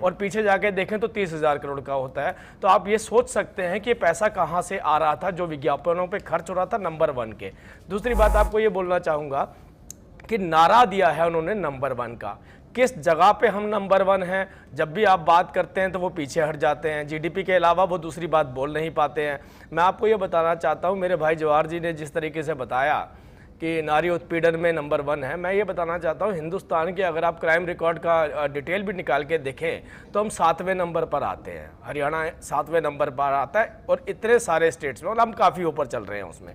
और पीछे जाके देखें तो 30,000 करोड़ का होता है। तो आप ये सोच सकते हैं कि पैसा कहाँ से आ रहा था जो विज्ञापनों पे खर्च हो रहा था नंबर 1 के। दूसरी बात आपको ये बोलना चाहूँगा कि नारा दिया है उन्होंने नंबर 1 का, किस जगह पे हम नंबर 1 हैं। जब भी आप बात करते हैं तो वो पीछे हट जाते हैं, जीडीपी के अलावा वो दूसरी बात बोल नहीं पाते हैं। मैं आपको ये बताना चाहता हूँ, मेरे भाई जवाहर जी ने जिस तरीके से बताया कि नारी उत्पीड़न में नंबर 1 है, मैं ये बताना चाहता हूँ हिंदुस्तान के अगर आप क्राइम रिकॉर्ड का डिटेल भी निकाल के देखें तो हम 7वें नंबर पर आते हैं, हरियाणा 7वें नंबर पर आता है और इतने सारे स्टेट्स में, और हम काफ़ी ऊपर चल रहे हैं उसमें।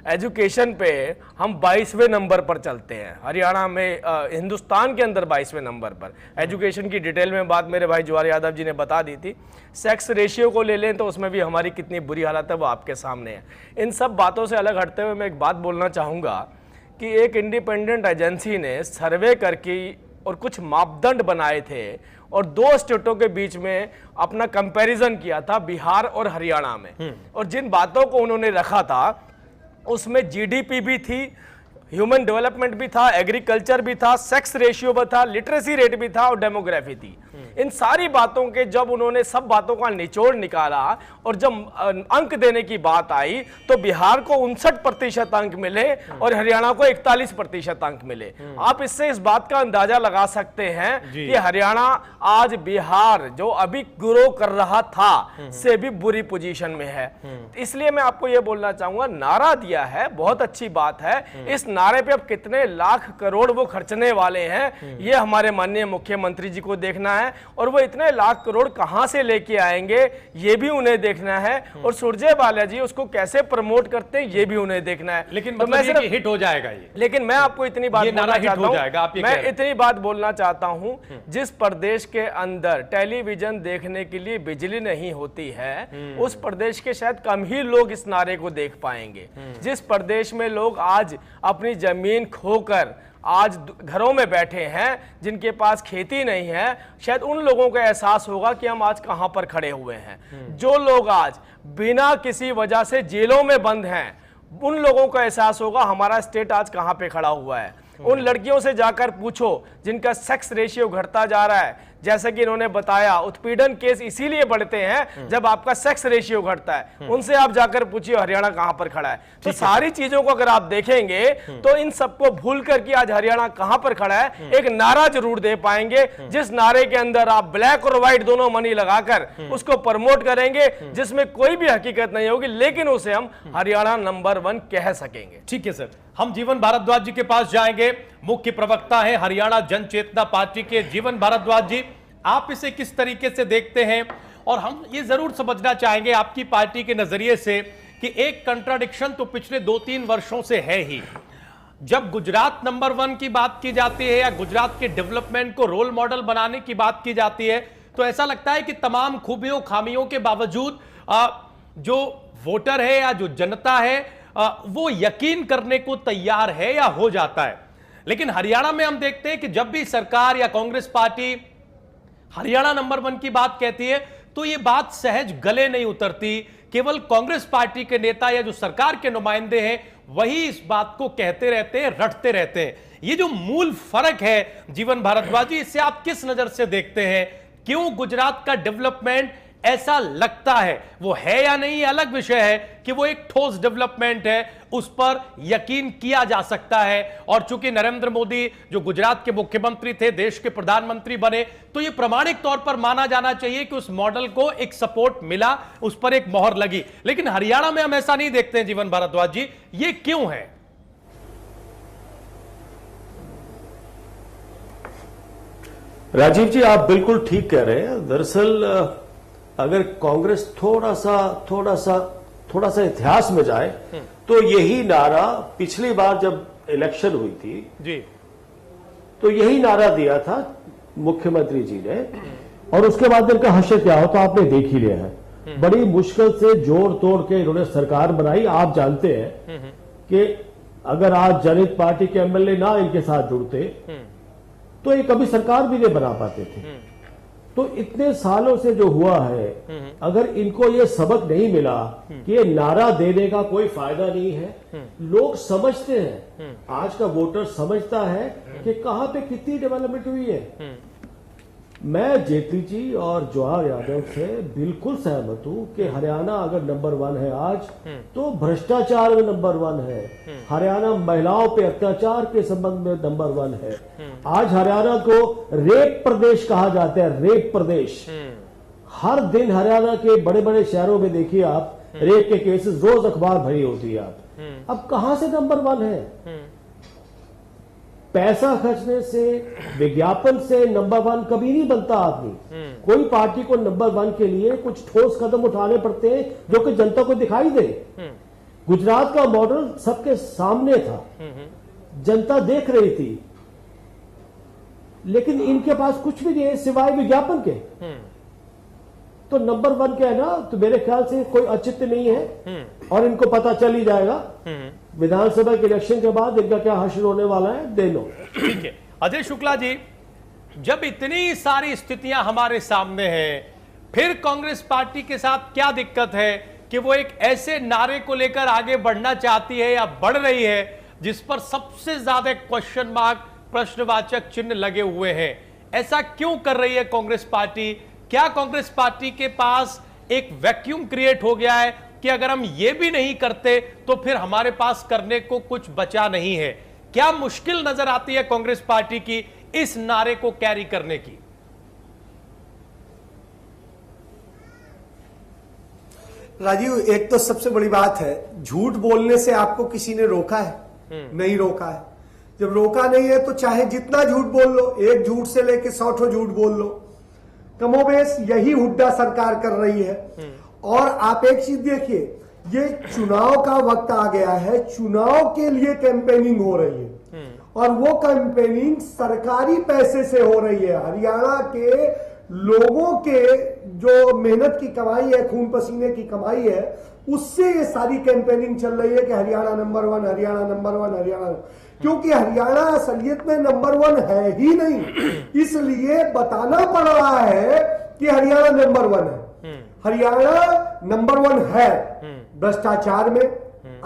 एजुकेशन पे हम 22वें नंबर पर चलते हैं, हरियाणा में हिंदुस्तान के अंदर 22वें नंबर पर। एजुकेशन की डिटेल में बात मेरे भाई जवाहर यादव जी ने बता दी थी। सेक्स रेशियो को ले लें तो उसमें भी हमारी कितनी बुरी हालत है वो आपके सामने है। इन सब बातों से अलग हटते हुए मैं एक बात बोलना चाहूँगा कि एक इंडिपेंडेंट एजेंसी ने सर्वे करके और कुछ मापदंड बनाए थे और 2 स्टेटों के बीच में अपना कंपैरिजन किया था, बिहार और हरियाणा में। और जिन बातों को उन्होंने रखा था उसमें जीडीपी भी थी, ह्यूमन डेवलपमेंट भी था, एग्रीकल्चर भी था, सेक्स रेशियो भी था, लिटरेसी रेट भी था और डेमोग्राफी थी। इन सारी बातों के जब उन्होंने सब बातों का निचोड़ निकाला और जब अंक देने की बात आई तो बिहार को 59% अंक मिले और हरियाणा को 41% अंक मिले। आप इससे इस बात का अंदाजा लगा सकते हैं कि हरियाणा आज बिहार जो अभी ग्रो कर रहा था से भी बुरी पोजीशन में है। इसलिए मैं आपको यह बोलना चाहूंगा, नारा दिया है, बहुत अच्छी बात है। इस नारे पे अब कितने लाख करोड़ वो खर्चने वाले हैं ये हमारे माननीय मुख्यमंत्री जी को देखना है, और वो इतने लाख करोड़ कहां से लेके आएंगे ये भी उन्हें देखना है, और सुरजेवाला जी उसको कैसे प्रमोट करते हैं ये भी उन्हें देखना है। लेकिन तो मतलब ये हिट हो जाएगा ये। लेकिन मैं आपको इतनी बात बोलना चाहता हूं, मैं इतनी बात बोलना चाहता हूं, जिस प्रदेश के अंदर टेलीविजन देखने के लिए बिजली नहीं होती है उस प्रदेश के शायद कम ही लोग इस नारे को देख पाएंगे। जिस प्रदेश में लोग आज अपनी जमीन खोकर आज घरों में बैठे हैं, जिनके पास खेती नहीं है, शायद उन लोगों को एहसास होगा कि हम आज कहां पर खड़े हुए हैं। जो लोग आज बिना किसी वजह से जेलों में बंद हैं उन लोगों को एहसास होगा हमारा स्टेट आज कहां पे खड़ा हुआ है। उन लड़कियों से जाकर पूछो जिनका सेक्स रेशियो घटता जा रहा है, जैसे कि इन्होंने बताया उत्पीड़न केस इसीलिए बढ़ते हैं जब आपका सेक्स रेशियो घटता है। उनसे आप जाकर पूछिए हरियाणा कहां पर खड़ा है। तो सारी चीजों को अगर आप देखेंगे तो इन सबको भूल करके आज हरियाणा कहां पर खड़ा है एक नारा जरूर दे पाएंगे, जिस नारे के अंदर आप ब्लैक और व्हाइट दोनों मनी लगाकर उसको प्रमोट करेंगे, जिसमें कोई भी हकीकत नहीं होगी, लेकिन उसे हम हरियाणा नंबर 1 कह सकेंगे। ठीक है सर, हम जीवन भारद्वाज जी के पास जाएंगे, मुख्य प्रवक्ता है हरियाणा जन चेतना पार्टी के। जीवन भारद्वाज जी, आप इसे किस तरीके से देखते हैं? और हम ये जरूर समझना चाहेंगे आपकी पार्टी के नजरिए से कि एक कंट्राडिक्शन तो पिछले 2-3 वर्षों से है ही। जब गुजरात नंबर 1 की बात की जाती है या गुजरात के डेवलपमेंट को रोल मॉडल बनाने की बात की जाती है तो ऐसा लगता है कि तमाम खूबियों खामियों के बावजूद जो वोटर है या जो जनता है वो यकीन करने को तैयार है या हो जाता है। लेकिन हरियाणा में हम देखते हैं कि जब भी सरकार या कांग्रेस पार्टी हरियाणा नंबर 1 की बात कहती है तो यह बात सहज गले नहीं उतरती। केवल कांग्रेस पार्टी के नेता या जो सरकार के नुमाइंदे हैं वही इस बात को कहते रहते हैं, रटते रहते हैं। ये जो मूल फर्क है जीवन भारद्वाज जी, इससे आप किस नजर से देखते हैं? क्यों गुजरात का डेवलपमेंट ऐसा लगता है, वो है या नहीं अलग विषय है कि वो एक ठोस डेवलपमेंट है, उस पर यकीन किया जा सकता है। और चूंकि नरेंद्र मोदी जो गुजरात के मुख्यमंत्री थे देश के प्रधानमंत्री बने तो ये प्रामाणिक तौर पर माना जाना चाहिए कि उस मॉडल को एक सपोर्ट मिला, उस पर एक मोहर लगी। लेकिन हरियाणा में हम ऐसा नहीं देखते हैं जीवन भारद्वाज जी, ये क्यों है? राजीव जी, आप बिल्कुल ठीक कह रहे हैं। दरअसल अगर कांग्रेस थोड़ा सा इतिहास में जाए तो यही नारा पिछली बार जब इलेक्शन हुई थी जी, तो यही नारा दिया था मुख्यमंत्री जी ने, और उसके बाद इनका हश्र क्या हो तो आपने देख ही लिया है। बड़ी मुश्किल से जोड़ तोड़ के इन्होंने सरकार बनाई। आप जानते हैं कि अगर आज जनहित पार्टी के एमएलए ना इनके साथ जुड़ते तो ये कभी सरकार भी नहीं बना पाते थे। तो इतने सालों से जो हुआ है, अगर इनको ये सबक नहीं मिला कि ये नारा देने का कोई फायदा नहीं है, लोग समझते हैं, आज का वोटर समझता है कि कहां पे कितनी डेवलपमेंट हुई है। मैं जेटली जी और जवाहर यादव से बिल्कुल सहमत हूं कि हरियाणा अगर नंबर 1 है आज तो भ्रष्टाचार में नंबर 1 है। हरियाणा महिलाओं पे अत्याचार के संबंध में नंबर 1 है। आज हरियाणा को रेप प्रदेश कहा जाता है, रेप प्रदेश। हर दिन हरियाणा के बड़े बड़े शहरों में देखिए आप, रेप के केसेस रोज अखबार भरी होती है। आप अब कहां से नंबर 1 है? पैसा खर्चने से, विज्ञापन से नंबर 1 कभी नहीं बनता आदमी। कोई पार्टी को नंबर 1 के लिए कुछ ठोस कदम उठाने पड़ते हैं जो कि जनता को दिखाई दे। गुजरात का मॉडल सबके सामने था, जनता देख रही थी, लेकिन इनके पास कुछ भी नहीं है सिवाय विज्ञापन के। तो नंबर 1 क्या है ना, तो मेरे ख्याल से कोई औचित्य नहीं है और इनको पता चल ही जाएगा विधानसभा के इलेक्शन के बाद इनका क्या हश्र होने वाला है, दे लो। ठीक है अजय शुक्ला जी, जब इतनी सारी स्थितियां हमारे सामने हैं, फिर कांग्रेस पार्टी के साथ क्या दिक्कत है कि वो एक ऐसे नारे को लेकर आगे बढ़ना चाहती है या बढ़ रही है जिस पर सबसे ज्यादा क्वेश्चन मार्क, प्रश्नवाचक चिन्ह लगे हुए हैं? ऐसा क्यों कर रही है कांग्रेस पार्टी? क्या कांग्रेस पार्टी के पास एक वैक्यूम क्रिएट हो गया है कि अगर हम ये भी नहीं करते तो फिर हमारे पास करने को कुछ बचा नहीं है? क्या मुश्किल नजर आती है कांग्रेस पार्टी की इस नारे को कैरी करने की? राजीव, एक तो सबसे बड़ी बात है, झूठ बोलने से आपको किसी ने रोका है? नहीं रोका है। जब रोका नहीं है तो चाहे जितना झूठ बोल लो, एक झूठ से लेके 100 ठो झूठ बोल लो, कमोबेश यही हुड्डा सरकार कर रही है। और आप एक चीज देखिए, ये चुनाव का वक्त आ गया है, चुनाव के लिए कैंपेनिंग हो रही है और वो कैंपेनिंग सरकारी पैसे से हो रही है। हरियाणा के लोगों के जो मेहनत की कमाई है, खून पसीने की कमाई है, उससे ये सारी कैंपेनिंग चल रही है कि हरियाणा नंबर 1, हरियाणा नंबर 1, हरियाणा। क्योंकि हरियाणा असलियत में नंबर 1 है ही नहीं, इसलिए बताना पड़ रहा है कि हरियाणा नंबर 1 है। हरियाणा नंबर 1 है भ्रष्टाचार में।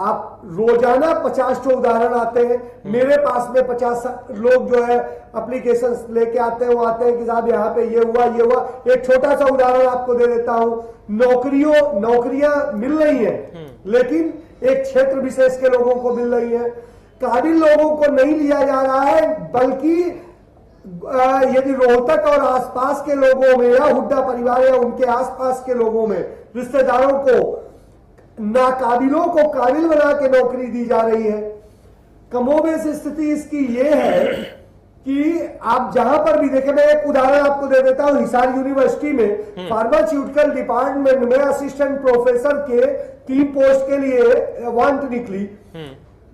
आप रोजाना 50 तो उदाहरण आते हैं मेरे पास में, 50 लोग जो है एप्लीकेशन लेके आते हैं, वो आते हैं कि साहब यहाँ पे ये हुआ ये हुआ। एक छोटा सा उदाहरण आपको दे देता हूं, नौकरियां मिल रही हैं लेकिन एक क्षेत्र विशेष के लोगों को मिल रही है, काबिल लोगों को नहीं लिया जा रहा है। बल्कि यदि रोहतक और आसपास के लोगों में या हुड्डा परिवार या उनके आसपास के लोगों में, रिश्तेदारों को, नाकाबिलों को काबिल बना के नौकरी दी जा रही है। कमोबेश स्थिति इसकी ये है कि आप जहां पर भी देखें, मैं एक उदाहरण आपको दे देता हूं, हिसार यूनिवर्सिटी में फार्मास्यूटिकल डिपार्टमेंट में असिस्टेंट प्रोफेसर के 3 पोस्ट के लिए वांट निकली।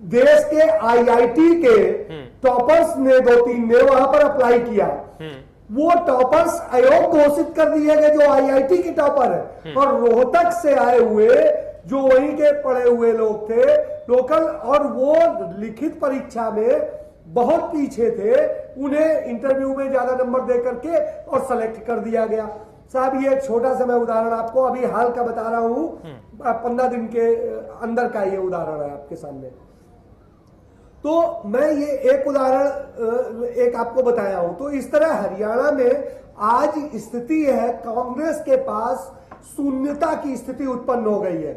देश के आईआईटी के टॉपर्स ने 2-3 ने वहां पर अप्लाई किया। वो टॉपर्स अयोग्य घोषित कर दिए गए जो आईआईटी के टॉपर है, और रोहतक से आए हुए जो वहीं के पढ़े हुए लोग थे लोकल, और वो लिखित परीक्षा में बहुत पीछे थे, उन्हें इंटरव्यू में ज्यादा नंबर दे करके और सेलेक्ट कर दिया गया। साहब ये एक छोटा सा मैं उदाहरण आपको अभी हाल का बता रहा हूं, 15 दिन के अंदर का ये उदाहरण है आपके सामने। तो मैं ये एक उदाहरण एक आपको बताया हूं। तो इस तरह हरियाणा में आज स्थिति है, कांग्रेस के पास शून्यता की स्थिति उत्पन्न हो गई है।